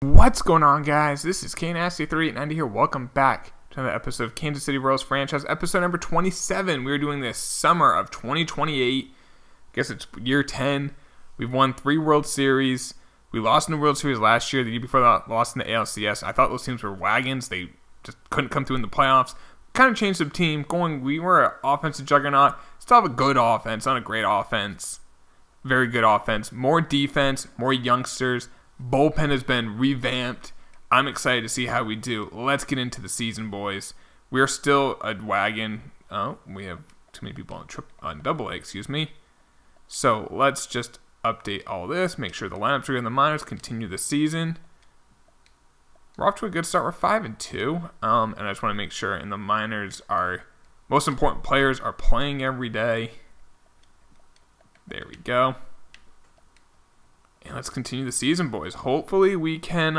What's going on, guys? This is KNasty390 here. Welcome back to another episode of Kansas City Royals franchise, episode number 27. We're doing this summer of 2028. I guess it's year 10. We've won 3 World Series. We lost in the World Series last year. The year before that, lost in the ALCS. I thought those teams were wagons. They just couldn't come through in the playoffs. Kind of changed the team. We were an offensive juggernaut. Still have a good offense, not a great offense. Very good offense. More defense, more youngsters. Bullpen has been revamped. I'm excited to see how we do. Let's get into the season, boys. We are still a wagon. Oh, we have too many people on double A, excuse me. So let's just update all this. Make sure the lineups are good in the minors. Continue the season. We're off to a good start. We're 5-2. And I just want to make sure in the minors our most important players are playing every day. There we go. And let's continue the season, boys. Hopefully we can,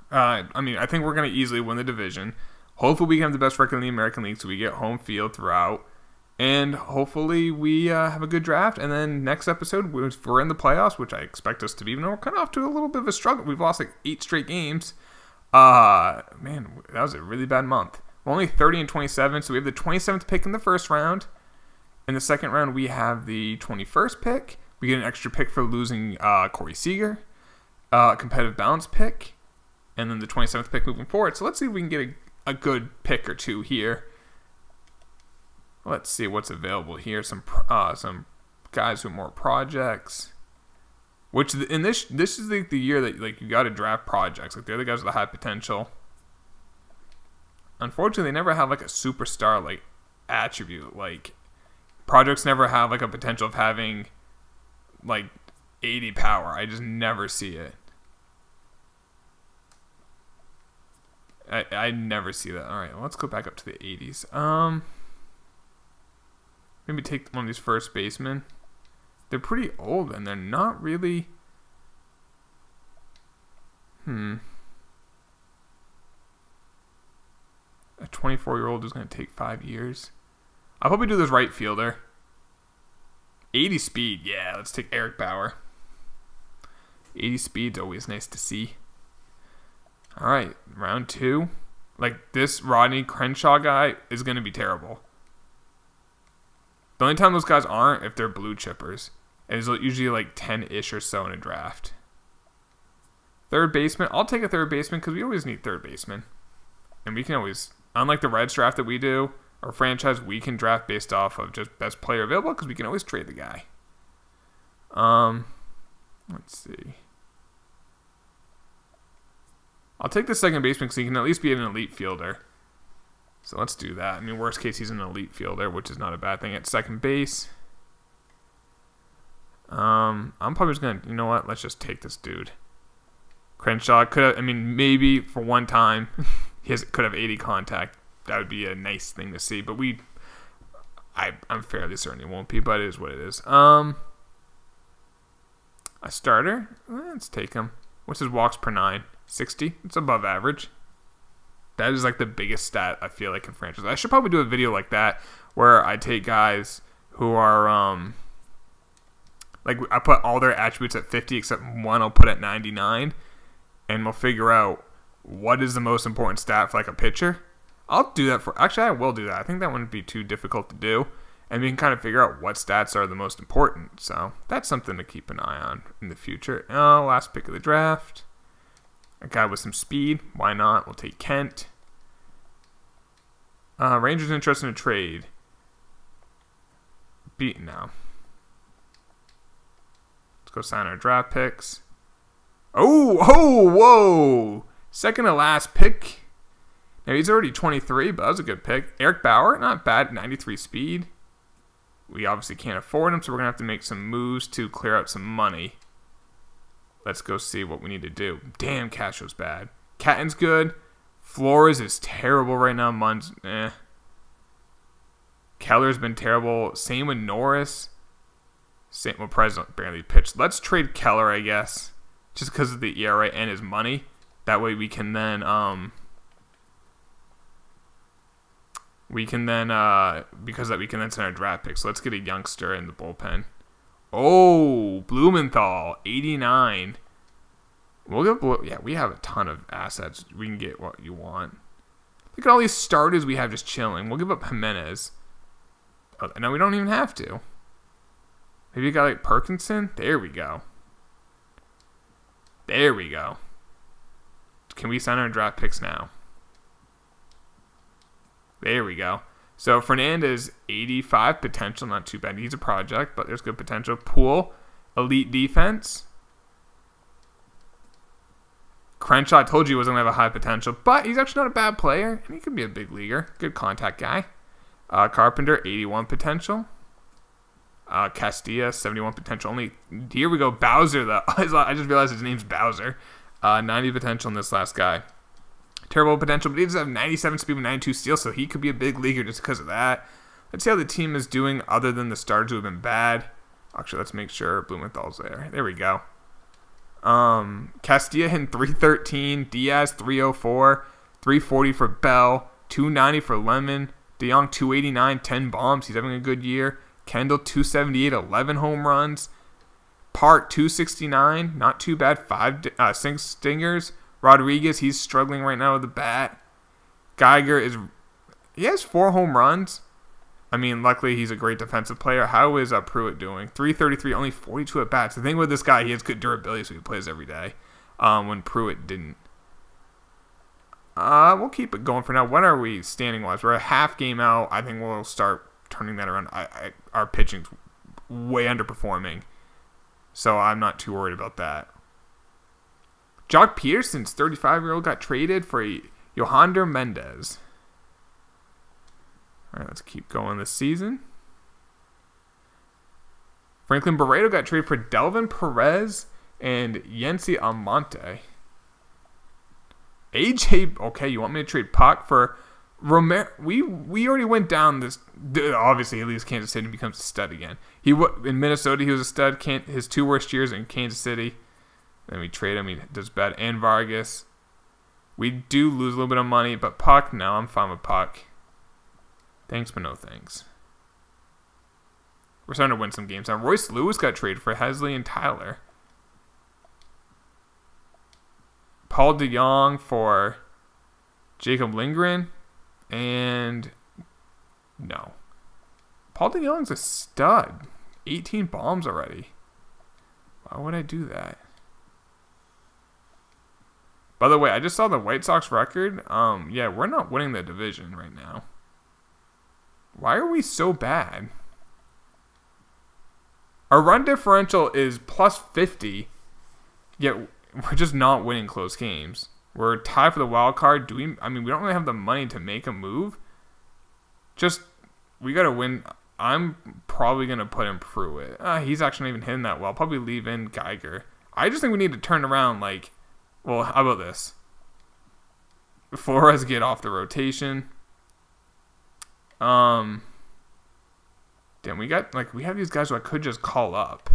I think we're going to easily win the division. Hopefully we can have the best record in the American League so we get home field throughout. And hopefully we have a good draft. And then next episode, if we're in the playoffs, which I expect us to be, even though we're kind of off to a little bit of a struggle. We've lost like 8 straight games. Man, that was a really bad month. We're only 30-27, so we have the 27th pick in the first round. In the second round, we have the 21st pick. We get an extra pick for losing Corey Seager, competitive balance pick, and then the 27th pick moving forward. So let's see if we can get a good pick or two here. Let's see what's available here. Some guys with more projects. Which in this is the year that you got to draft projects. Like they're the guys with the high potential. Unfortunately, they never have like a superstar attribute. Like projects never have like a potential of having like 80 power. I just never see it. I never see that. All right, well, let's go back up to the 80s. Maybe take one of these first basemen. They're pretty old and they're not really. A 24-year-old is going to take 5 years. I'll probably do this right fielder. 80 speed, yeah, let's take Eric Bauer. 80 speed's always nice to see. All right, round 2. Like, this Rodney Crenshaw guy is going to be terrible. The only time those guys aren't if they're blue chippers. And it's usually like 10-ish or so in a draft. Third baseman, I'll take a third baseman because we always need third baseman. And we can always, unlike the Reds draft that we do, our franchise, we can draft based off of just best player available because we can always trade the guy. Let's see. I'll take the second baseman because he can at least be an elite fielder. So let's do that. I mean, worst case, he's an elite fielder, which is not a bad thing at second base. I'm probably just going to, you know what? Let's just take this dude. Crenshaw could have, maybe for one time, could have 80 contact. That would be a nice thing to see, but I'm fairly certain it won't be, but it is what it is. A starter? Let's take him. What's his walks per 9? 60? It's above average. That is like the biggest stat I feel like in franchise. I should probably do a video like that where I take guys who are like I put all their attributes at 50 except one I'll put at 99, and we'll figure out what is the most important stat for like a pitcher. I'll do that actually I will do that. I think that wouldn't be too difficult to do. And we can kind of figure out what stats are the most important. So that's something to keep an eye on in the future. Last pick of the draft. A guy with some speed. Why not? We'll take Kent. Rangers interested in a trade. Now. Let's go sign our draft picks. Whoa. Second to last pick. Now, he's already 23, but that was a good pick. Eric Bauer, not bad, 93 speed. We obviously can't afford him, so we're going to have to make some moves to clear out some money. Let's go see what we need to do. Damn, Castro's bad. Catton's good. Flores is terrible right now. Munn's, Keller's been terrible. Same with Norris. President barely pitched. Let's trade Keller, I guess, just because of the ERA and his money. That way we can then, because that we can then send our draft picks. So let's get a youngster in the bullpen. Oh, Blumenthal, 89. Yeah, we have a ton of assets. We can get what you want. Look at all these starters we have just chilling. We'll give up Jimenez. Oh, no, we don't even have to. Maybe a guy like Perkinson? There we go. There we go. Can we sign our draft picks now? There we go. So Fernandez, 85 potential. Not too bad. He's a project, but there's good potential. Poole, elite defense. Crenshaw, I told you he wasn't going to have a high potential, but he's actually not a bad player, and he could be a big leaguer. Good contact guy. Carpenter, 81 potential. Castilla, 71 potential. Only here we go. Bowser, though. I just realized his name's Bowser. 90 potential in this last guy. Terrible potential, but he does have 97 speed with 92 steal, so he could be a big leaguer just because of that. Let's see how the team is doing other than the starters who have been bad. Actually, let's make sure Blumenthal's there. There we go. Castilla hitting 313, Diaz 304, 340 for Bell, 290 for Lemon, De Jong 289, 10 bombs. He's having a good year. Kendall 278, 11 home runs. Park 269, not too bad, 6 stingers. Rodriguez, he's struggling right now with the bat. Geiger he has 4 home runs. I mean, luckily he's a great defensive player. How is Pruitt doing? 333, only 42 at bats. The thing with this guy, he has good durability, so he plays every day. When Pruitt didn't. We'll keep it going for now. What are we standing wise? We're a half game out. I think we'll start turning that around. Our pitching's way underperforming, so I'm not too worried about that. Jock Peterson's 35-year-old got traded for Yohander Mendez. All right, let's keep going this season. Franklin Barreto got traded for Delvin Perez and Yency Almonte. AJ, okay, you want me to trade Puck for Romero? We already went down this. Obviously, he leaves Kansas City and becomes a stud again. In Minnesota, he was a stud. His 2 worst years in Kansas City. Then we trade him. He does bad. And Vargas. We do lose a little bit of money, but Puck, no, I'm fine with Puck. Thanks, but no thanks. We're starting to win some games now. Royce Lewis got traded for Hesley and Tyler. Paul DeJong for Jacob Lindgren. And no. Paul DeJong's a stud. 18 bombs already. Why would I do that? By the way, I just saw the White Sox record. Yeah, we're not winning the division right now. Why are we so bad? Our run differential is plus 50, yet we're just not winning close games. We're tied for the wild card. We don't really have the money to make a move. We got to win. I'm probably going to put in Pruitt. He's actually not even hitting that well. I'll probably leave in Geiger. I just think we need to turn around, well, how about this? Flores get off the rotation. Damn, we have these guys who I could just call up.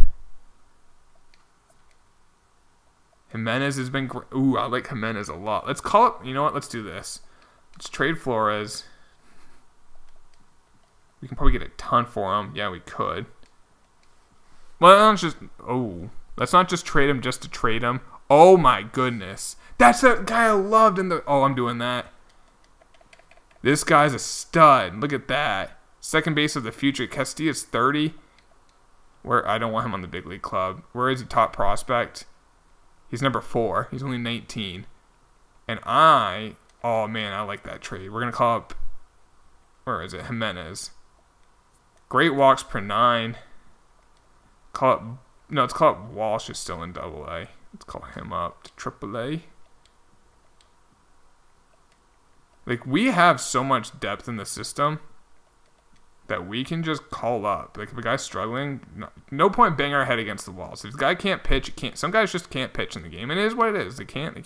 Jimenez has been great. Ooh, I like Jimenez a lot. Let's call up. You know what? Let's do this. Let's trade Flores. We can probably get a ton for him. Yeah, we could. Well, let's not just trade him just to trade him. Oh my goodness. That's that guy I loved I'm doing that. This guy's a stud. Look at that. Second base of the future. Castilla's 30. I don't want him on the big league club. Where is he? Top prospect. He's number 4. He's only 19. And oh man, I like that trade. We're going to call up, where is it? Jimenez. Great walks per 9. Let's call it Walsh is still in AA. Let's call him up to AAA. We have so much depth in the system that we can just call up. If a guy's struggling, no point banging our head against the walls. If the guy can't pitch, he can't. Some guys just can't pitch in the game. And it is what it is. They can't.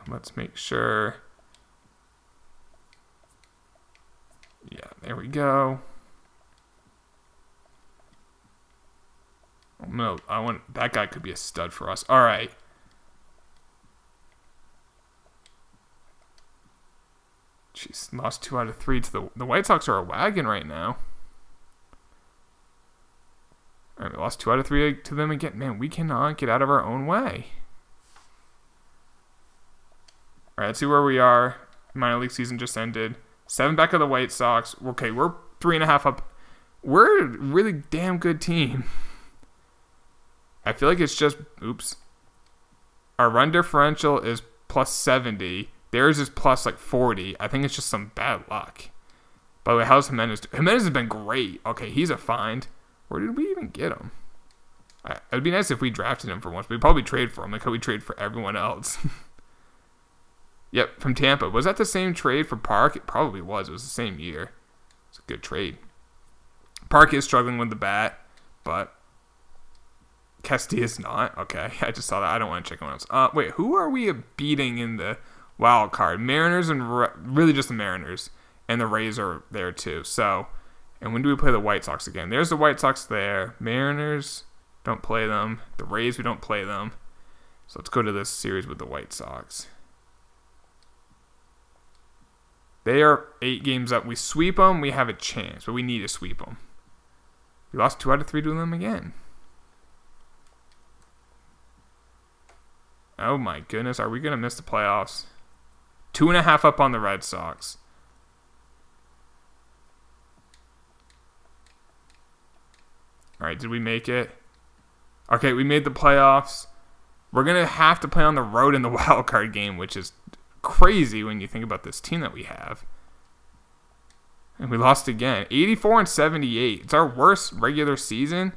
Let's make sure. Yeah, there we go. No, that guy could be a stud for us. All right. Jeez, lost 2 out of 3 to the White Sox are a wagon right now. All right, we lost 2 out of 3 to them again. Man, we cannot get out of our own way. All right, let's see where we are. Minor league season just ended. 7 back of the White Sox. Okay, we're 3.5 up. We're a really damn good team. I feel like it's just, oops. Our run differential is plus 70. Theirs is plus like 40. I think it's just some bad luck. By the way, how's Jimenez? Jimenez has been great. Okay, he's a find. Where did we even get him? It would be nice if we drafted him for once. We'd probably trade for him like how we trade for everyone else. Yep, from Tampa. Was that the same trade for Park? It probably was. It was the same year. It's a good trade. Park is struggling with the bat, but Castilla's not. Okay, I just saw that. I don't want to check anyone else. Wait, who are we beating in the wild card? Mariners and really just the Mariners. And the Rays are there too. So, and when do we play the White Sox again? There's the White Sox there. Mariners, don't play them. The Rays, we don't play them. So let's go to this series with the White Sox. They are 8 games up. We sweep them, we have a chance, but we need to sweep them. We lost 2 out of 3 to them again. Oh my goodness, are we going to miss the playoffs? 2.5 up on the Red Sox. All right, did we make it? Okay, we made the playoffs. We're going to have to play on the road in the wild card game, which is crazy when you think about this team that we have. And we lost again. 84 and 78. It's our worst regular season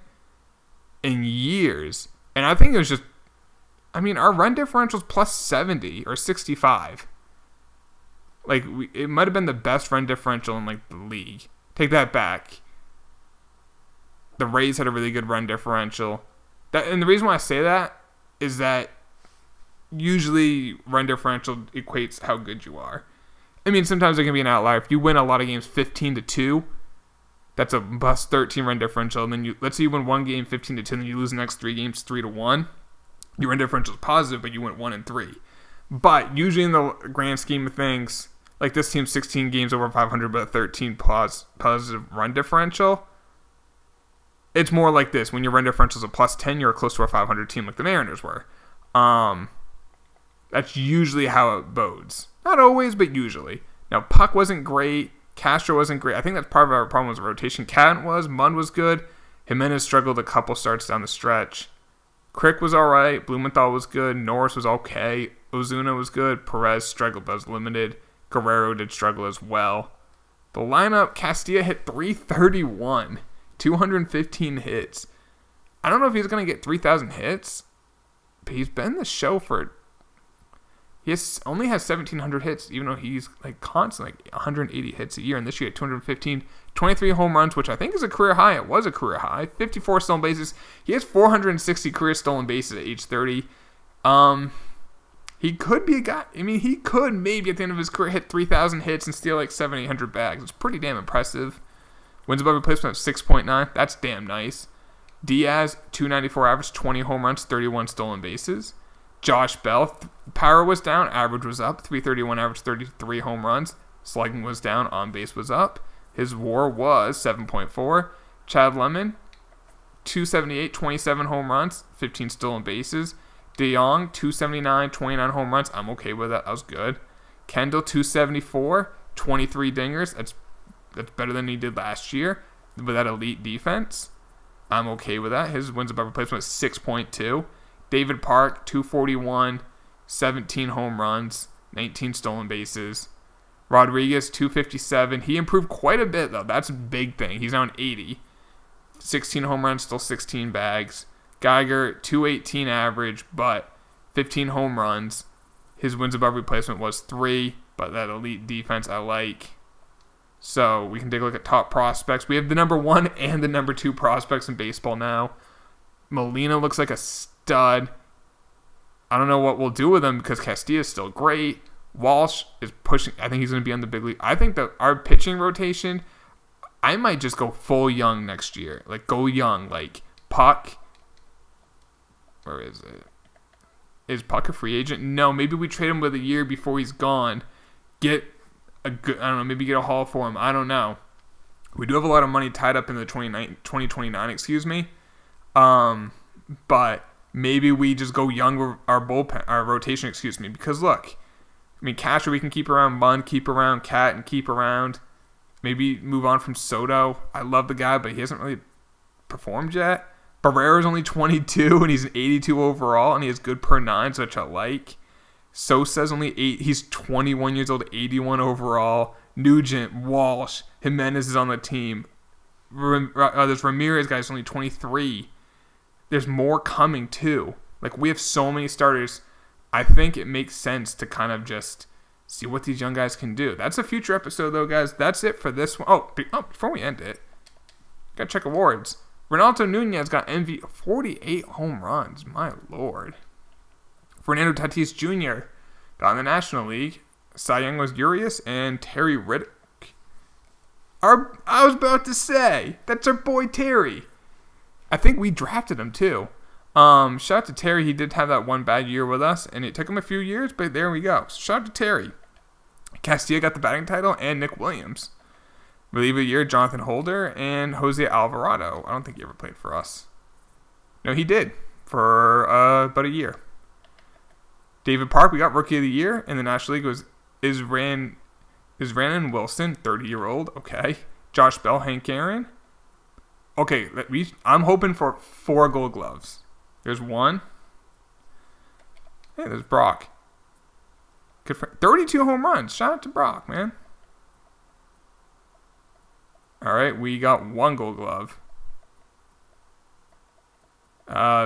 in years. And I think it was just, I mean, our run differential is plus 70 or 65. Like, it might have been the best run differential in, like, the league. Take that back. The Rays had a really good run differential. And the reason why I say that is that usually run differential equates how good you are. I mean, sometimes it can be an outlier. If you win a lot of games 15-2, that's a plus 13 run differential. And then let's say you win one game 15-2, and then you lose the next 3 games 3-1. Your run differential is positive, but you went 1-3. But usually in the grand scheme of things, like this team's 16 games over 500, but a 13 positive run differential. It's more like this. When your run differential is a plus 10, you're close to a 500 team like the Mariners were. That's usually how it bodes. Not always, but usually. Now, Puck wasn't great. Castro wasn't great. I think that's part of our problem was the rotation. Cadden was. Munn was good. Jimenez struggled a couple starts down the stretch. Crick was all right. Blumenthal was good. Norris was okay. Ozuna was good. Perez struggled but was limited. Guerrero did struggle as well. The lineup, Castilla hit 331. 215 hits. I don't know if he's going to get 3,000 hits, but he's been the show for... He only has 1,700 hits, even though he's like constantly like 180 hits a year. And this year, 215, 23 home runs, which I think is a career high. It was a career high. 54 stolen bases. He has 460 career stolen bases at age 30. He could be a guy. I mean, he could maybe at the end of his career hit 3,000 hits and steal like 700-800 bags. It's pretty damn impressive. Wins above replacement of 6.9. That's damn nice. Diaz, 294 average, 20 home runs, 31 stolen bases. Josh Bell, power was down, average was up, 331 average, 33 home runs. Slugging was down, on base was up. His WAR was 7.4. Chad Lemon, 278, 27 home runs, 15 stolen bases. DeYoung, 279, 29 home runs. I'm okay with that. That was good. Kendall, 274, 23 dingers. That's better than he did last year with that elite defense. I'm okay with that. His wins above replacement was 6.2. David Park, 241, 17 home runs, 19 stolen bases. Rodriguez, 257. He improved quite a bit, though. That's a big thing. He's now an 80. 16 home runs, still 16 bags. Geiger, 218 average, but 15 home runs. His wins above replacement was 3, but that elite defense I like. So we can take a look at top prospects. We have the number 1 and the number 2 prospects in baseball now. Molina looks like a stud. I don't know what we'll do with him because Castilla is still great. Walsh is pushing. I think he's going to be on the big league. I think that our pitching rotation, I might just go full young next year. Like, go young. Like, Puck. Where is it? Is Puck a free agent? No, maybe we trade him with a year before he's gone. Get a good, I don't know, maybe get a haul for him. I don't know. We do have a lot of money tied up in the 2029, excuse me. But maybe we just go young with our rotation, because look, I mean, catcher we can keep around, Munn, keep around, Cat, and keep around. Maybe move on from Soto. I love the guy, but he hasn't really performed yet. Barrera's only 22, and he's an 82 overall, and he has good per 9, which I like. Sosa's only 8. He's 21 years old, 81 overall. Nugent, Walsh, Jimenez is on the team. There's Ramirez, guy's only 23. There's more coming, too. Like, we have so many starters. I think it makes sense to kind of just see what these young guys can do. That's a future episode, though, guys. That's it for this one. Oh, before we end it, gotta check awards. Ronaldo Nunez got MVP, 48 home runs. My lord. Fernando Tatis Jr. got in the National League. Cy Young was Urias and Terry Riddick. I was about to say, that's our boy Terry. I think we drafted him too. Shout out to Terry. He did have that one bad year with us, and it took him a few years, but there we go. So shout out to Terry. Castilla got the batting title, and Nick Williams. Reliever of the year, Jonathan Holder, and Jose Alvarado. I don't think he ever played for us. No, he did for about a year. David Park, we got Rookie of the Year in the National League, was Rannon Wilson, 30-year-old. Okay. Josh Bell, Hank Aaron. Okay, I'm hoping for 4 Gold Gloves. There's 1. Hey, there's Brock. Good for 32 home runs. Shout out to Brock, man. All right, we got 1 Gold Glove.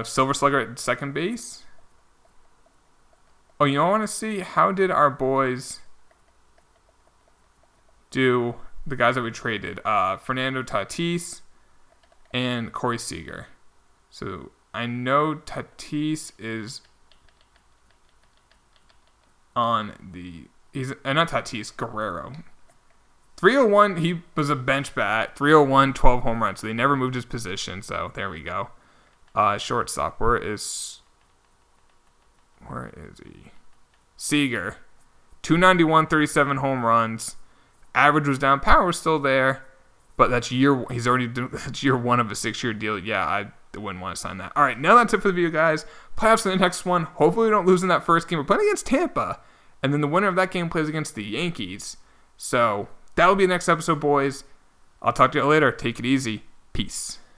Silver Slugger at second base. Oh, you know, I want to see, how did our boys do, the guys that we traded? Fernando Tatis and Corey Seager. So I know Tatis is on the, he's not Tatis, Guerrero. 301, he was a bench bat. 301, 12 home runs. So they never moved his position. So there we go. Shortstop, where is he? Seager. 291, 37 home runs. Average was down. Power was still there. But that's year 1 of a 6-year deal. Yeah, I wouldn't want to sign that. All right, now that's it for the video, guys. Playoffs in the next one. Hopefully we don't lose in that first game. We're playing against Tampa. And then the winner of that game plays against the Yankees. So that will be the next episode, boys. I'll talk to you later. Take it easy. Peace.